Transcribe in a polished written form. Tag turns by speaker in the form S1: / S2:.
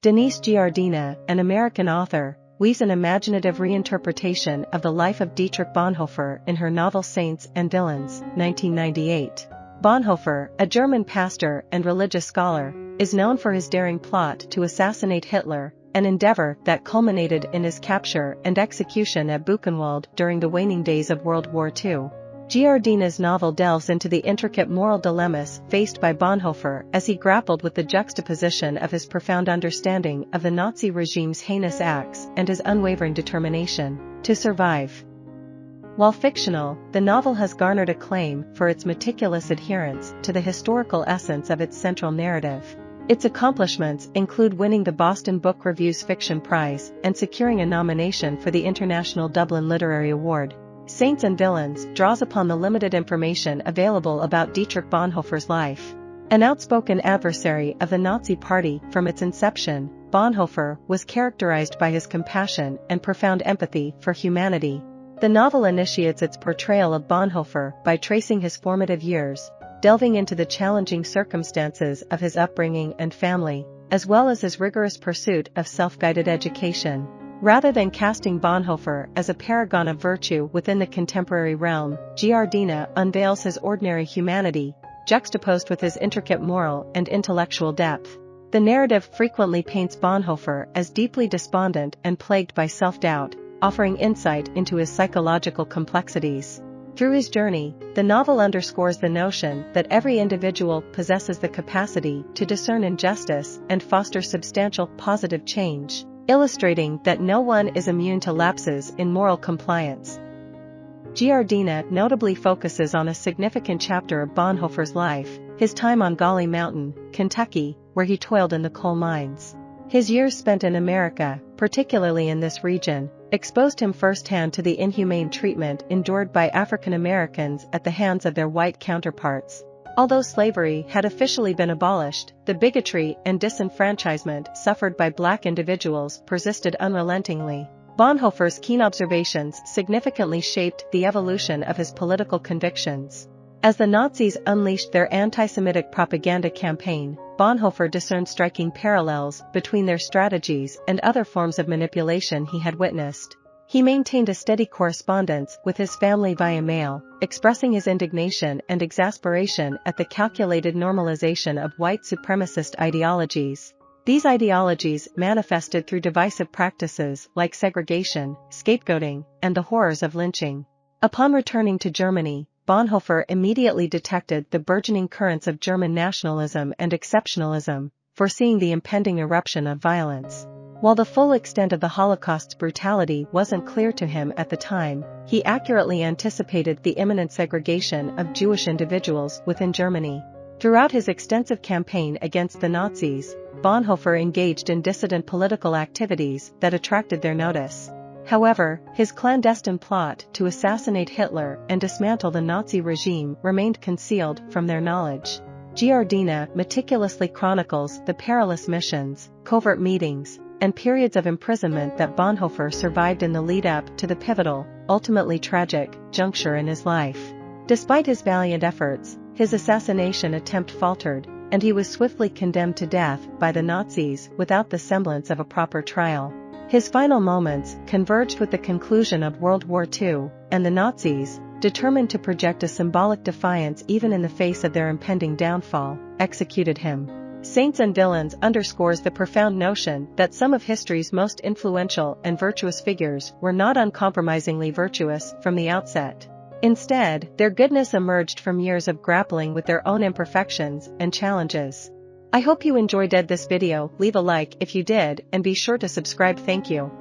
S1: Denise Giardina, an American author, weaves an imaginative reinterpretation of the life of Dietrich Bonhoeffer in her novel Saints and Villains, 1998. Bonhoeffer, a German pastor and religious scholar, is known for his daring plot to assassinate Hitler, an endeavor that culminated in his capture and execution at Buchenwald during the waning days of World War II. Giardina's novel delves into the intricate moral dilemmas faced by Bonhoeffer as he grappled with the juxtaposition of his profound understanding of the Nazi regime's heinous acts and his unwavering determination to survive. While fictional, the novel has garnered acclaim for its meticulous adherence to the historical essence of its central narrative. Its accomplishments include winning the Boston Book Review's Fiction Prize and securing a nomination for the International Dublin Literary Award. Saints and Villains draws upon the limited information available about Dietrich Bonhoeffer's life. An outspoken adversary of the Nazi Party from its inception, Bonhoeffer was characterized by his compassion and profound empathy for humanity. The novel initiates its portrayal of Bonhoeffer by tracing his formative years, delving into the challenging circumstances of his upbringing and family, as well as his rigorous pursuit of self-guided education. Rather than casting Bonhoeffer as a paragon of virtue within the contemporary realm, Giardina unveils his ordinary humanity, juxtaposed with his intricate moral and intellectual depth. The narrative frequently paints Bonhoeffer as deeply despondent and plagued by self-doubt, offering insight into his psychological complexities. Through his journey, the novel underscores the notion that every individual possesses the capacity to discern injustice and foster substantial positive change, illustrating that no one is immune to lapses in moral compliance. Giardina notably focuses on a significant chapter of Bonhoeffer's life, his time on Gauley Mountain, Kentucky, where he toiled in the coal mines. His years spent in America, particularly in this region, exposed him firsthand to the inhumane treatment endured by African Americans at the hands of their white counterparts. Although slavery had officially been abolished, the bigotry and disenfranchisement suffered by black individuals persisted unrelentingly. Bonhoeffer's keen observations significantly shaped the evolution of his political convictions. As the Nazis unleashed their anti-Semitic propaganda campaign, Bonhoeffer discerned striking parallels between their strategies and other forms of manipulation he had witnessed. He maintained a steady correspondence with his family via mail, expressing his indignation and exasperation at the calculated normalization of white supremacist ideologies. These ideologies manifested through divisive practices like segregation, scapegoating, and the horrors of lynching. Upon returning to Germany, Bonhoeffer immediately detected the burgeoning currents of German nationalism and exceptionalism, foreseeing the impending eruption of violence. While the full extent of the Holocaust's brutality wasn't clear to him at the time, he accurately anticipated the imminent segregation of Jewish individuals within Germany. Throughout his extensive campaign against the Nazis, Bonhoeffer engaged in dissident political activities that attracted their notice. However, his clandestine plot to assassinate Hitler and dismantle the Nazi regime remained concealed from their knowledge. Giardina meticulously chronicles the perilous missions, covert meetings, and periods of imprisonment that Bonhoeffer survived in the lead-up to the pivotal, ultimately tragic, juncture in his life. Despite his valiant efforts, his assassination attempt faltered, and he was swiftly condemned to death by the Nazis without the semblance of a proper trial. His final moments converged with the conclusion of World War II, and the Nazis, determined to project a symbolic defiance even in the face of their impending downfall, executed him. Saints and Villains underscores the profound notion that some of history's most influential and virtuous figures were not uncompromisingly virtuous from the outset. Instead, their goodness emerged from years of grappling with their own imperfections and challenges. I hope you enjoyed this video. Leave a like if you did, and be sure to subscribe. Thank you.